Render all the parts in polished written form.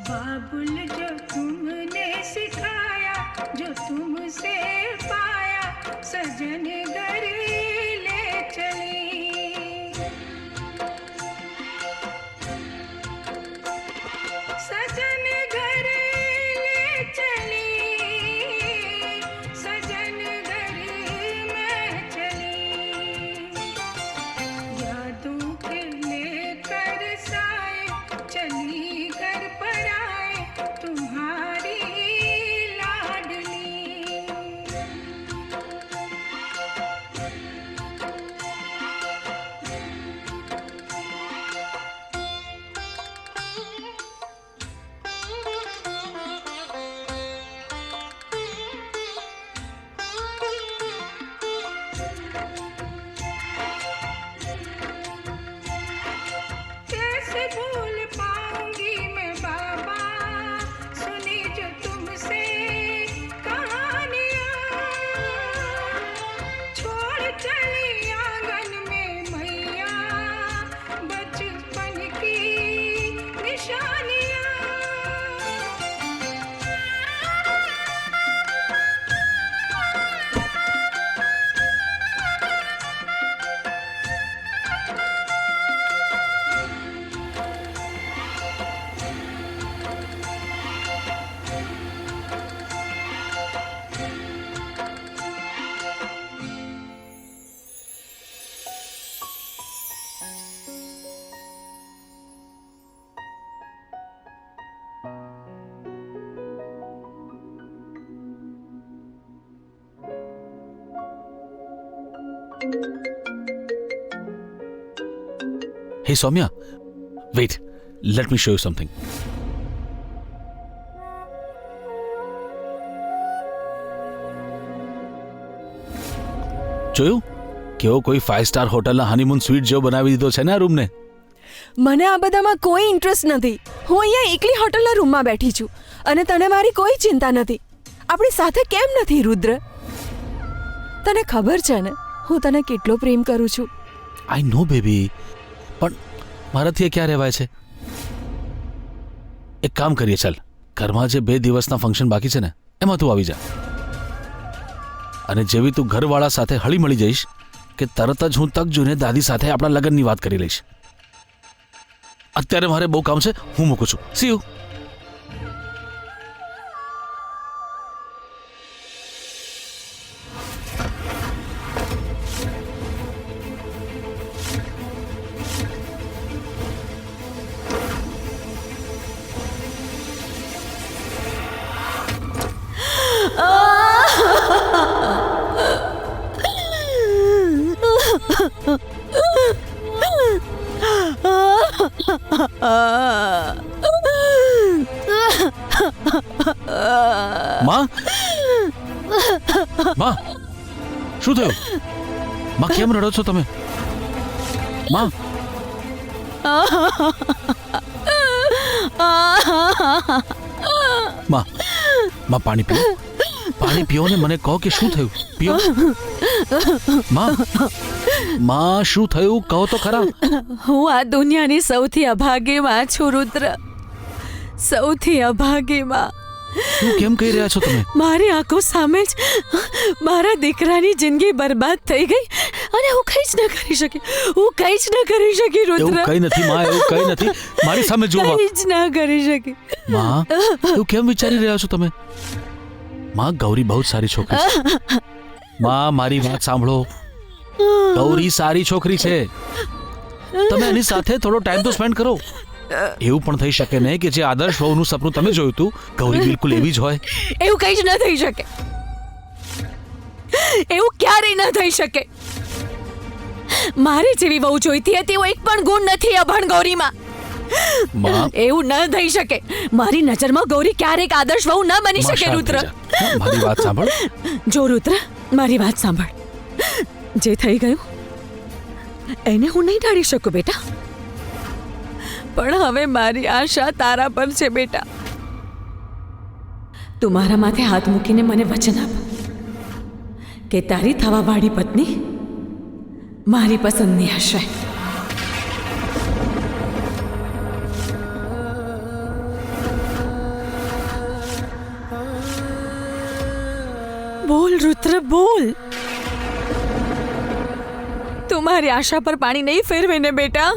बाबुल जो तुमने सिखाया, जो तुमसे पाया, सजन घर ले चली। सजन घर ले चली, सजन घर में चली। यादों के लेकर साए चली घर पर आए तुम्हारी लाडली। कैसे भूल पाऊंगी मैं बाबा, सुनी जो तुमसे कहानियाँ। छोड़ चली आंगन में मैया बचपन की निशानियाँ। Hey Soumya, wait, let me show you something. જોયું કેવો કોઈ 5 સ્ટાર હોટલના હનીમૂન સ્વીટ જેવો બનાવી દીધો છે ને આ રૂમને. મને આ બધામાં કોઈ ઇન્ટરેસ્ટ નથી. હું અહીંયા એકલી હોટલના રૂમમાં બેઠી છું અને તને મારી કોઈ ચિંતા નથી. આપણી સાથે કેમ નથી રુદ્ર? તને ખબર છે ને હું તને કેટલો પ્રેમ કરું છું. આઈ નો બેબી, પણ મારાથી ક્યાં રહેવાય છે? એક કામ કરીએ, ચાલ ઘરમાં જે 2 દિવસના ફંક્શન બાકી છે ને એમાં તું આવી જા, અને જેવી તું ઘરવાળા સાથે હળી મળી જઈશ કે તરત જ હું તક જોઈને દાદી સાથે આપણા લગ્નની વાત કરી લઈશ. અત્યારે મારે બહુ કામ છે, હું મૂકું છું. C you. માં, માં શું થયું? માં કેમ રડો છો તમે? માં, માં પાણી પીઓ, પાણી પીઓ ને મને કહો કે શું થયું. પીઓ. માં શું થયું કહો તો ખરા. હું આ દુનિયાની સૌથી અભાગી માં છું રુદ્ર, સૌથી અભાગી માં. શું કેમ કહી રહ્યા છો તમે? મારી આંખો સામે જ મારા દીકરાની જિંદગી બરબાદ થઈ ગઈ અને હું કંઈ જ ન કરી શકી. હું કંઈ જ ન કરી શકી રુદ્ર. એવું કંઈ નથી માં, એવું કંઈ નથી. મારી સામે જુઓ. કંઈ જ ન કરી શકી. માં, એવું કેમ વિચારી રહ્યા છો તમે? માં, ગૌરી બહુ સારી છોકરી છે. માં, મારી વાત સાંભળો. ગૌરી સારી છોકરી છે. તમે એની સાથે થોડો ટાઈમ તો સ્પેન્ડ કરો. એવું પણ થઈ શકે ને કે જે આદર્શ વહુનું સપનું તમે જોયું હતું, ગૌરી બિલકુલ એવી જ હોય. એવું કંઈ જ ન થઈ શકે. એવું ક્યારેય ન થઈ શકે. મારી જેવી વહુ જોઈતી હતી, એવો એક પણ ગુણ નથી અભણ ગૌરીમાં. એવું ન થઈ શકે. મારી નજરમાં ગૌરી ક્યારેક આદર્શ વહુ ન બની શકે રુદ્ર. મારી વાત સાંભળ. જો રુદ્ર, મારી વાત સાંભળ. જે થઈ ગયું એને હું નહીં ટાળી શકું બેટા, પણ હવે મારી આશા તારા પર છે બેટા. તું મારા માથે હાથ મૂકીને મને વચન આપ કે તારી થવા વાળી પત્ની મારી પસંદની હશે. બોલ રુદ્ર બોલ. તું મારી આશા પર પાણી નહીં ફેરવે ને બેટા.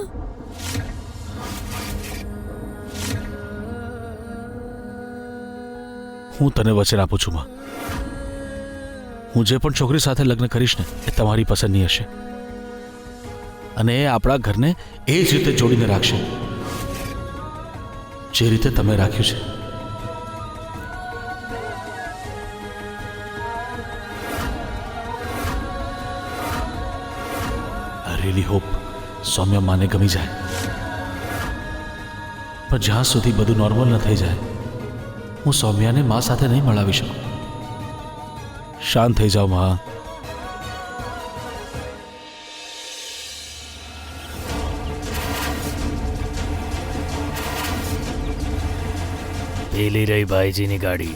હું તને વચન આપું છું માં, હું જે પણ છોકરી સાથે લગ્ન કરીશ ને એ તમારી પસંદની હશે અને એ આપણા ઘરને એ જ રીતે જોડીને રાખશે જે રીતે તમે રાખ્યું છે. આઈ રિયલી હોપ સૌમ્યા માને ગમી જાય, પણ જ્યાં સુધી બધું નોર્મલ ન થઈ જાય હું સૌમ્યાને મા સાથે નહીં મળાવી શકું. શાંત થઈ જાઓ માં. પેલી રહી ભાઈજીની ગાડી.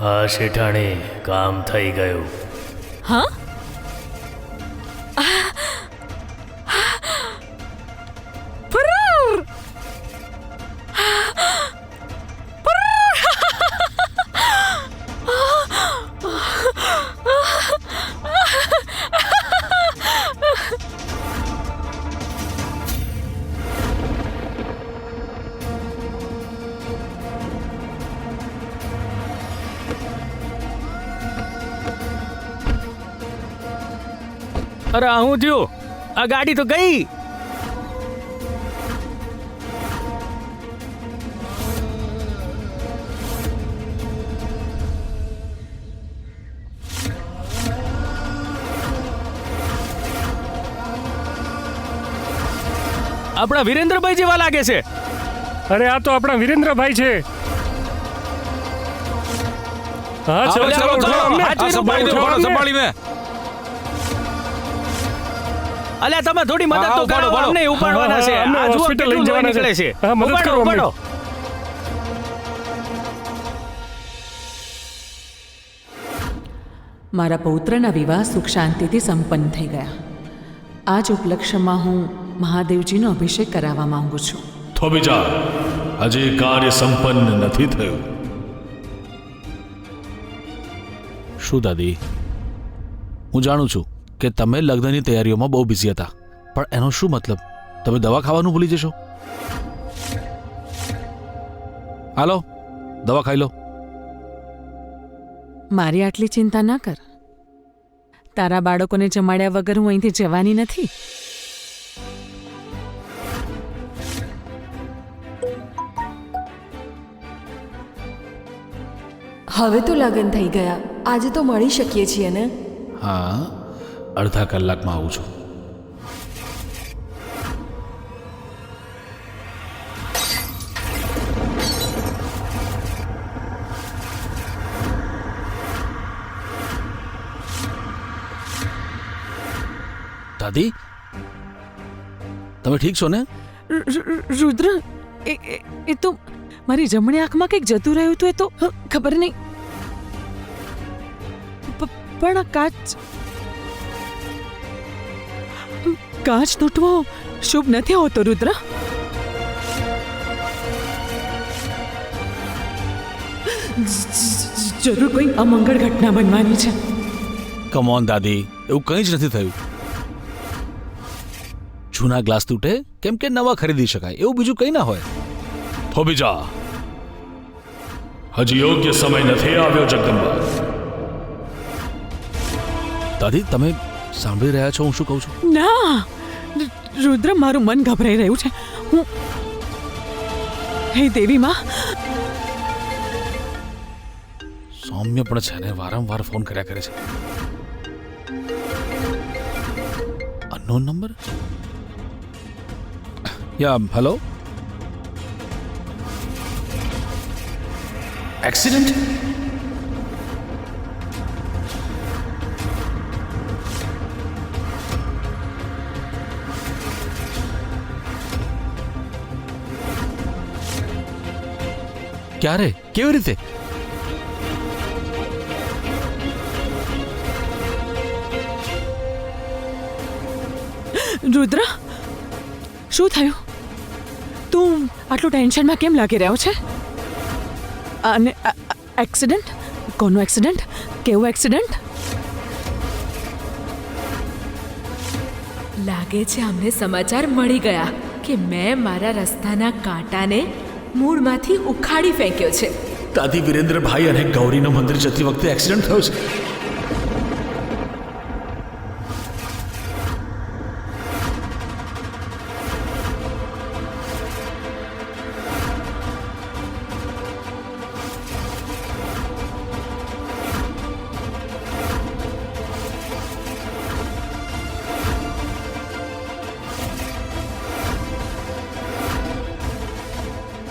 હા શેઠાણી, કામ થઈ ગયું. હા અરે હું થયું, આ ગાડી તો ગઈ. આપણા વિરેન્દ્રભાઈ જેવા લાગે છે. અરે આ તો આપણા વિરેન્દ્રભાઈ છે. હા ચલો ચલો ઉઠો અમને. સંભાળીને અલ્યા તમે થોડી મદદ તો કરો, અમને ઉપાડવાના છે. અમને આ જુઓ હોસ્પિટલ લઈને કેટલું લોહી જવાના નીકળે છે. છે. હા, મદદ કરો અમને. ઉપાડો. મારા પૌત્રના વિવાહ સુખ શાંતિથી સંપન્ન થઈ ગયા. આ જ ઉપલક્ષ્યમાં હું મહાદેવજીનો અભિષેક કરાવવા માંગુ છું. થોભી જા, હજી કાર્ય સંપન્ન નથી થયું. શું દાદી, હું જાણું છું કે તમે લગ્નની તૈયારીઓમાં બહુ બિઝી હતા, પણ એનો શું મતલબ તમે દવા ખાવાનું ભૂલી જશો? હાલો દવા ખાઈ લો. મારી આટલી ચિંતા ન કર. તારા બાળકોને જમાડ્યા વગર હું અહીંથી જવાની નથી. હવે તો લગ્ન થઈ ગયા, આજે તો મળી શકીએ છીએ ને. હા, અડધા કલાકમાં આવું છું. દાદી, તમે ઠીક છો ને? રુદ્ર, એ તો મારી જમણી આંખમાં કંઈક જતું રહ્યું હતું, એ તો ખબર નહીં. પણ આ કાચ તૂટવો શુભ નથી હોતો રુદ્ર. જરૂર કોઈ અમંગળ ઘટના બનવાની છે. કમ ઓન દાદી, એવું કંઈ જ નથી થયું. જૂના ગ્લાસ તૂટે કેમ કે નવા ખરીદી શકાય, એવું બીજું કંઈ ના હોય. થોભી જા, હજી યોગ્ય સમય નથી આવ્યો જગદંબા. દાદી, તમે સાંભળી રહ્યા છો હું શું કહું છું? ના રુદ્ર, મારું મન ગભરાઈ રહ્યું છે. હું હે દેવી માં. સૌમ્ય પણ છે ને, વારંવાર ફોન કર્યા કરે છે. Unknown number. યા હેલો. એક્સિડન્ટ? ક્યારે? કેવી રીતે? રુદ્ર, શું થયું? તું આટલું ટેન્શનમાં કેમ લાગી રહ્યો છે? અને એક્સિડન્ટ? કોનો એક્સિડન્ટ? કેવો એક્સિડન્ટ? લાગે છે અમને સમાચાર મળી ગયા કે મેં મારા રસ્તાના કાંટાને મૂળમાંથી ઉખાડી ફેંક્યો છે. દાદી, વિરેન્દ્રભાઈ અને ગૌરીનો મંદિર જતી વખતે એક્સિડન્ટ થયો છે.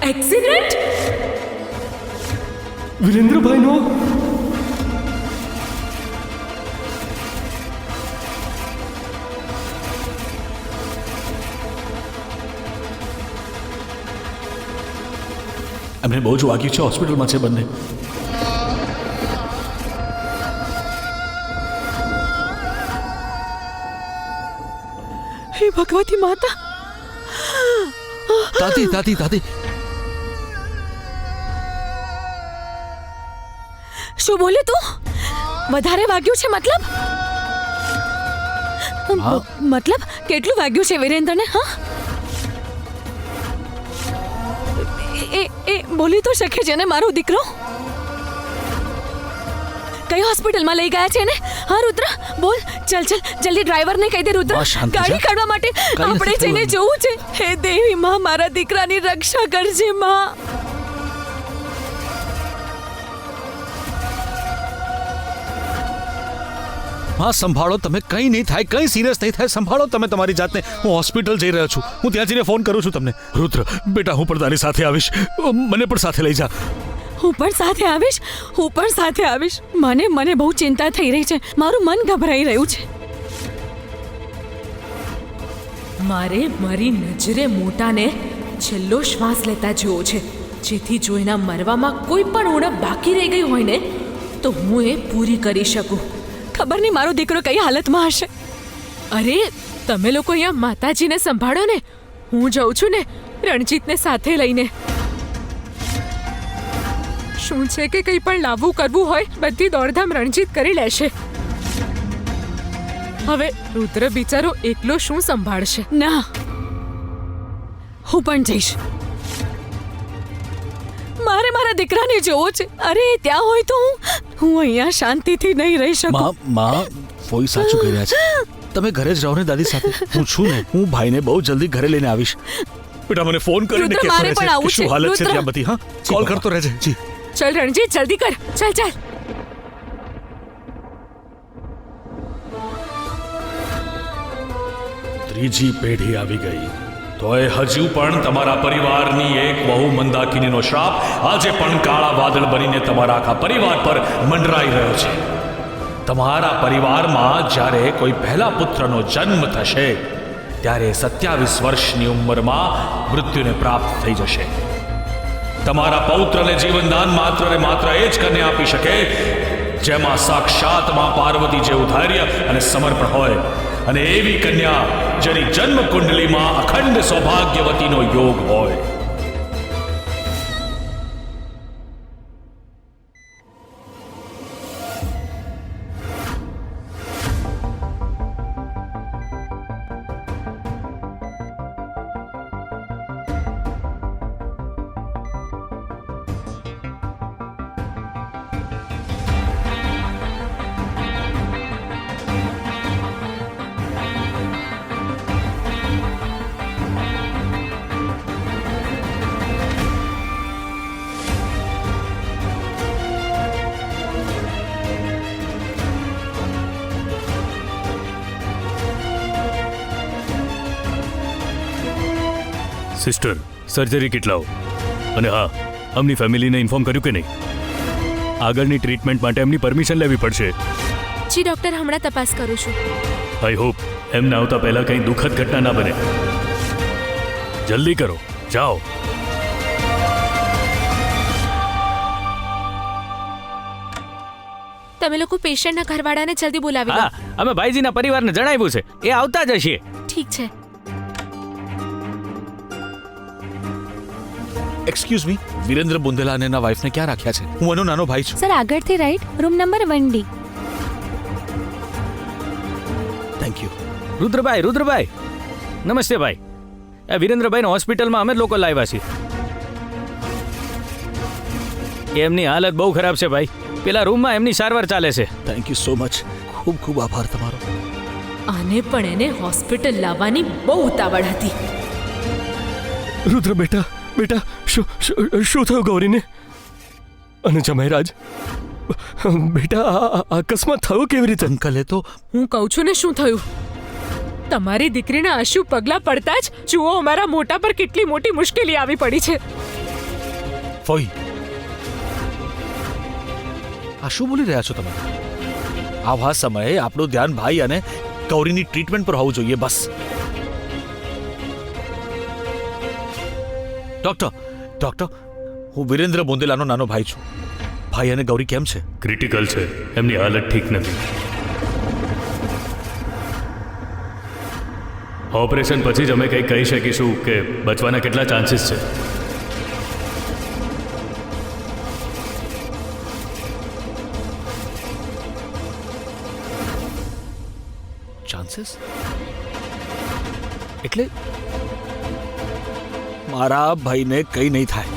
એક્સિડન્ટ? વિરેન્દ્રભાઈનો એમને બહુ જ વાગ્યું છે, હોસ્પિટલમાં છે બંને. હે ભગવતી માતા. દાદી, દાદી, દાદી, શું બોલ્યો તું? વધારે વાગ્યું છે મતલબ? હા. મતલબ કેટલું વાગ્યું છે વિરેન્દ્રને? હા, એ બોલી તો શકે છે ને મારો દીકરો? કઈ હોસ્પિટલમાં લઈ ગયા છે ને? હા રુદ્ર, બોલ. ચલ ચલ જલ્દી ડ્રાઈવરને કહી દે રુદ્ર, હા, શાંતિ ગાડી જા. કાઢવા માટે નથી આપણે જઈને થયું. જોવું છે. હે દેવી માં, મારા દીકરાની રક્ષા કરજે માં. હા, સંભાળો તમે, કંઈ નહીં થાય, કંઈ સિરિયસ નહીં થાય. સંભાળો તમે તમારી જાતને. હું હોસ્પિટલ જઈ રહ્યો છું, હું ત્યાં જઈને ફોન કરું છું તમને. રુદ્ર બેટા, હું પણ તારી સાથે આવીશ, મને પણ સાથે લઈ જા. હું પણ સાથે આવીશ, હું પણ સાથે આવીશ. મને બહુ ચિંતા થઈ રહી છે, મારું મન ગભરાઈ રહ્યું છે. મારે મારી નજરે મોટાને છેલ્લો શ્વાસ લેતા જોવો છે, જેથી જો એના મરવામાં કોઈ પણ ઉણપ બાકી રહી ગઈ હોય ને તો હું એ પૂરી કરી શકું. ખબર નહીં મારો દીકરો કઈ હાલતમાં હશે. અરે, તમે લોકો અહીંયા માતાજીને સંભાળો ને, હું જાઉં છું ને રણજીતને સાથે લઈને. શું છે કે કંઈ પણ લાવવું કરવું હોય બધી દોડધામ રણજીત કરી લેશે. હવે રુદ્ર બિચારો એકલો શું સંભાળશે? ના, હું પણ જઈશ. મારે મારા દીકરાને જોવો છે. અરે ત્યાં હોય તો હું અહીંયા શાંતિથી નહીં રહી શકું. માં, ફોઈ સાચું કહી રહ્યા છે. તમે ઘરે જ રહો ને દાદી સાથે. હું છું ને, હું ભાઈને બહુ જલ્દી ઘરે લઈને આવીશ. બેટા, મને ફોન કરીને રુદ્ર, કહેતો મારે રહેજે પણ આવું કે શું છે. હાલત છે રુદ્ર. ત્યાં બધી. હા, કોલ કરતો રહેજે. જી. ચલ રણજીત જલ્દી કર, ચાલ ચાલ. ત્રીજી પેઢી આવી ગઈ તોય હજુ પણ તમારા પરિવારની એક વહુ મંદાકિનીનો શ્રાપ આજે પણ કાળા વાદળ બનીને તમારા આખા પરિવાર પર મંડરાઈ રહ્યો છે. તમારા પરિવારમાં જ્યારે કોઈ પહેલા પુત્રનો જન્મ થશે ત્યારે 27 વર્ષની ઉંમરમાં મૃત્યુને પ્રાપ્ત થઈ જશે. તમારા પૌત્રને જીવનદાન માત્ર ને માત્ર એ જ કન્યા આપી શકે જેમાં સાક્ષાત માં પાર્વતી જેવું ધૈર્ય અને સમર્પણ હોય, અને એવી કન્યા જેની જન્મ કુંડલીમાં અખંડ સૌભાગ્યવતીનો યોગ હોય. સિસ્ટર, સર્જરી કેટલાઓ? અને હા, અમની ફેમિલીને ઇન્ફોર્મ કર્યું કે નહીં? આગળની ટ્રીટમેન્ટ માટે એમની પરમિશન લેવી પડશે. જી ડૉક્ટર, હમણાં તપાસ કરું છું. આઈ હોપ એમને આવતા પહેલા કંઈ દુઃખદ ઘટના ના બને. જલ્દી કરો, જાઓ. તમે લોકો પેશન્ટના ઘરવાળાને જલ્દી બોલાવી લો. હા, અમે ભાઈજીના પરિવારને જણાવ્યું છે, એ આવતા જ હશે. ઠીક છે. એક્સક્યુઝ મી, વિરેન્દ્ર બુંદેલા અને એના વાઇફને ક્યાં રાખ્યા છે? હું એનો નાનો ભાઈ છું. સર આગળથી right, room number 1D. Thank you. રુદ્રભાઈ, નમસ્તે ભાઈ. આ વિરેન્દ્રભાઈને હોસ્પિટલમાં અમે જ લોકો લાવ્યા છીએ. એમની હાલત બહુ ખરાબ છે ભાઈ. પેલા રૂમમાં એમની સારવાર ચાલે છે. Thank you so much. ખૂબ ખૂબ આભાર તમારો. આને પણ એને હોસ્પિટલ લાવવાની બહુ ઉતાવળ હતી. રુદ્ર બેટા, શું થયું ગૌરીને? અને જમાઈરાજ બેટા, આ અકસ્માત થયો કેવી રીતે? અંકલ, એ તો હું કહું છું ને શું થયું. તમારી દીકરીના આશુ પગલા પડતા જ જુઓ અમારા મોટા પર કેટલી મોટી મુશ્કેલી આવી પડી છે. ફોઈ, આ શું બોલી રહ્યા છો તમે? આવા સમયે આપણું ધ્યાન ભાઈ અને ગૌરીની ટ્રીટમેન્ટ પર હોવું જોઈએ. બસ. ડોક્ટર, હું વિરેન્દ્ર બુંદેલાનો નાનો ભાઈ છું. ભાઈ અને ગૌરી કેમ છે? ક્રિટિકલ છે, એમની હાલત ઠીક નથી. ઓપરેશન પછી જ અમે કંઈ કહી શકીશું કે બચવાના કેટલા ચાન્સીસ છે. ચાન્સીસ એટલે મારા ભાઈને કંઈ નહીં થાય.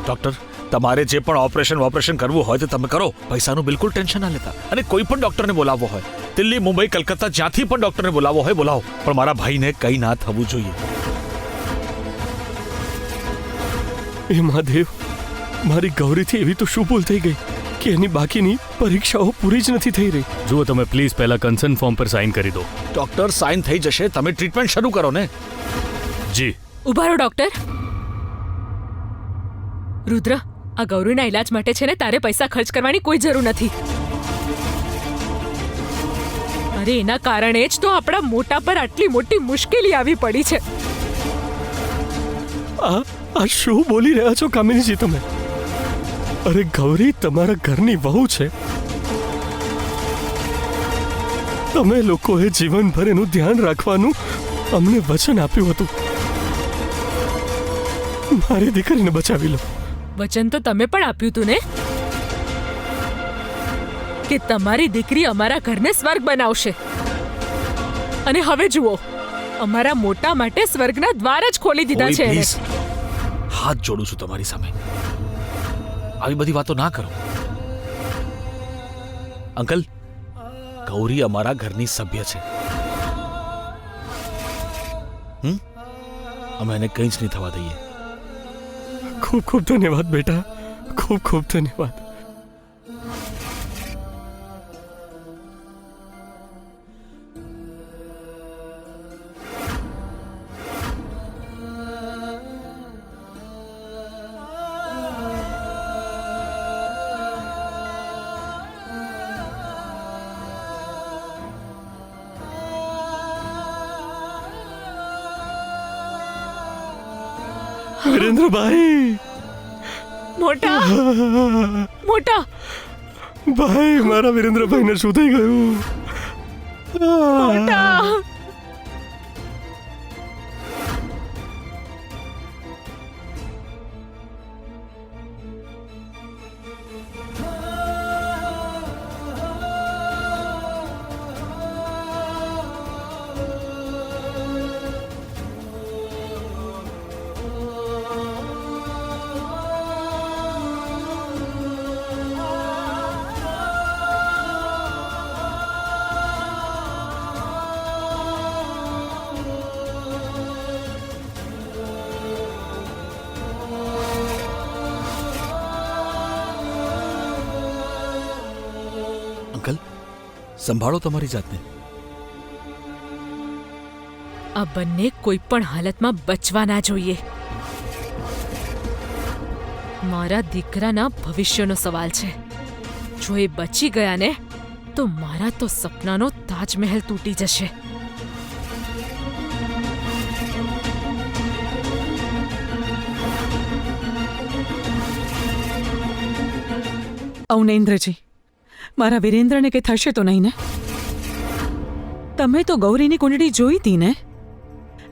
ડોક્ટર, તમારે જે પણ ઓપરેશન કરવું હોય તો તમે કરો. પૈસાનું બિલકુલ ટેન્શન ના લેતા. અને કોઈ પણ ડોક્ટરને બોલાવવો હોય, દિલ્હી, મુંબઈ, કલકત્તા, જ્યાંથી પણ ડોક્ટરને બોલાવવો હોય બોલાવો, પણ મારા ભાઈને કંઈ ના થવું જોઈએ. એ મહાદેવ, મારી ગૌરીથી એવી તો શું ભૂલ થઈ ગઈ કે એની બાકીની પરીક્ષાઓ પૂરી જ નથી થઈ રહી. જુઓ, તમે પ્લીઝ પહેલા કન્સર્ન ફોર્મ પર સાઇન કરી દો. ડોક્ટર, સાઇન થઈ જશે, તમે ટ્રીટમેન્ટ શરૂ કરો ને. જી. ઉભા રહો ડોક્ટર. રુદ્ર, આ ગૌરીના ઈલાજ માટે છે ને તારે પૈસા ખર્ચ કરવાની કોઈ જરૂર નથી. અરે એના કારણે જ તો આપણા મોટા પર આટલી મોટી મુશ્કેલી આવી પડી છે. આ શું બોલી રહ્યા છો કામિનીજી તમે? અરે ગૌરી તમારા ઘરની વહુ છે. તમે લોકોએ જીવનભર એનું ધ્યાન રાખવાનું અમને વચન આપ્યું હતું. મારી દીકરીને બચાવી લો. વચન તો તમે પણ આપ્યું હતું ને કે તમારી દીકરી અમારા ઘરને સ્વર્ગ બનાવશે. અને હવે જુઓ, અમારા મોટા માટે સ્વર્ગના દ્વાર જ ખોલી દીધા છે એણે. હાથ જોડું છું તમારી સામે. આવી બધી વાતો ના કરો. અંકલ, ગૌરી અમારા ઘરની સભ્ય છે. અમે એને કંઈ જ નહીં થવા દઈએ. ખૂબ ખૂબ ધન્યવાદ બેટા, ખૂબ ખૂબ ધન્યવાદ. વિરેન્દ્રભાઈ, મોટા મોટા ભાઈ, મારા વિરેન્દ્રભાઈને શું થઈ ગયું? મોટા અંકલ, સંભાળો તમારી જાતને. આ બંને કોઈ પણ હાલતમાં બચવા ના જોઈએ. મારા દીકરાના ભવિષ્યનો સવાલ છે. જો એ બચી ગયા ને તો મારા તો સપનાનો તાજમહેલ તૂટી જશે. અવનેન્દ્રજી, મારા વિરેન્દ્રને કંઈ થશે તો નહીં ને? તમે તો ગૌરીની કુંડળી જોઈ હતી ને?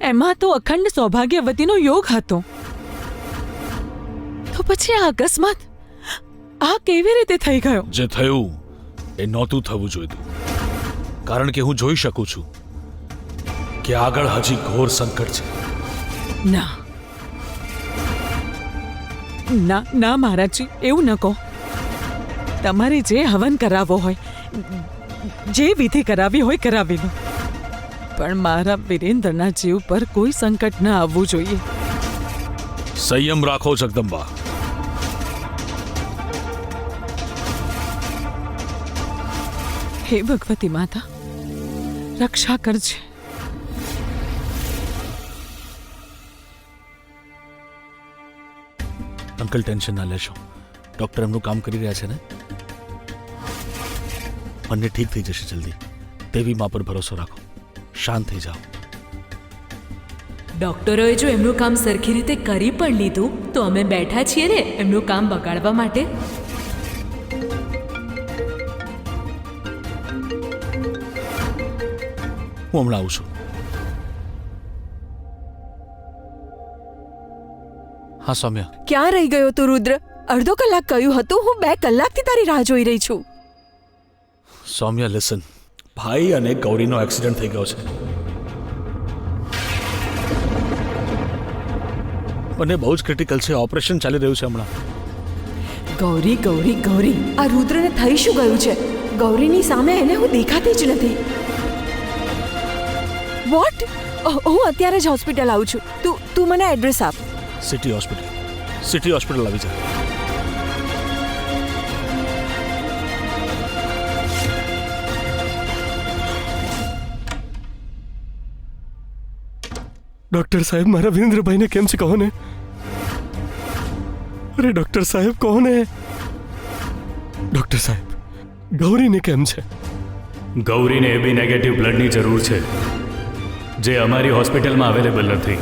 એમાં તો અખંડ સૌભાગ્યવતીનો યોગ હતો. તો પછી આ અકસ્માત આ કેવી રીતે થઈ ગયો? જે થયું એ નહોતું થવું જોઈતું, કારણ કે હું જોઈ શકું છું કે આગળ હજી ઘોર સંકટ છે. ના ના ના મહારાજજી, એવું ન કહો. તમારે જે હવન કરાવવો હોય, જે વિધિ કરાવી હોય કરાવી લો, પણ મારા વિરેન્દ્રના જીવ પર કોઈ સંકટ ન આવવું જોઈએ. સંયમ રાખો જગદંબા. હે ભગવતી માતા, રક્ષા કરજે. અંકલ, ટેન્શન ના લેશો. ડોક્ટર એમનું કામ કરી રહ્યા છે ને. મને ઠીક થઈ જશે જલ્દી. દેવી મા પર ભરોસો રાખો. શાંત થઈ જાઓ. ડોક્ટરોએ જો એમનું કામ સરખી રીતે કરી પણ લીધું તો અમે બેઠા છીએ ને એમનું કામ બગાડવા માટે. હું હમણાં આવું છું. હા સૌમ્ય, ક્યાં રહી ગયો તું રુદ્ર? અડધો કલાક કહ્યું હતું, હું 2 કલાકથી તારી રાહ જોઈ રહી છું. સૌમ્ય લિસન, ભાઈ અને ગૌરીનો એક્સિડન્ટ થઈ ગયો છે. મને બહુ જ ક્રિટિકલ છે. ઓપરેશન ચાલી રહ્યું છે હમણાં. ગૌરી ગૌરી ગૌરી, આ રુદ્રને થઈ શું ગયું છે? ગૌરીની સામે એને હું દેખાતી જ નથી. વોટ? હું અત્યારે જ હોસ્પિટલ આવું છું. તું મને એડ્રેસ આપ. સિટી હોસ્પિટલ આવી જા. ડોક્ટર સાહેબ, મારા વિરેન્દ્રભાઈને કેમ છે કહો ને? અરે ડોક્ટર સાહેબ, કહો ને. ડોક્ટર સાહેબ, ગૌરીને કેમ છે? ગૌરીને એબી નેગેટિવ બ્લડની જરૂર છે, જે અમારી હોસ્પિટલમાં અવેલેબલ નથી.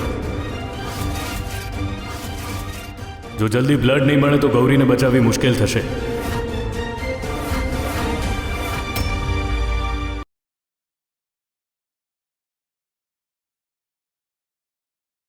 જો જલ્દી બ્લડ નહીં મળે તો ગૌરીને બચાવવી મુશ્કેલ થશે.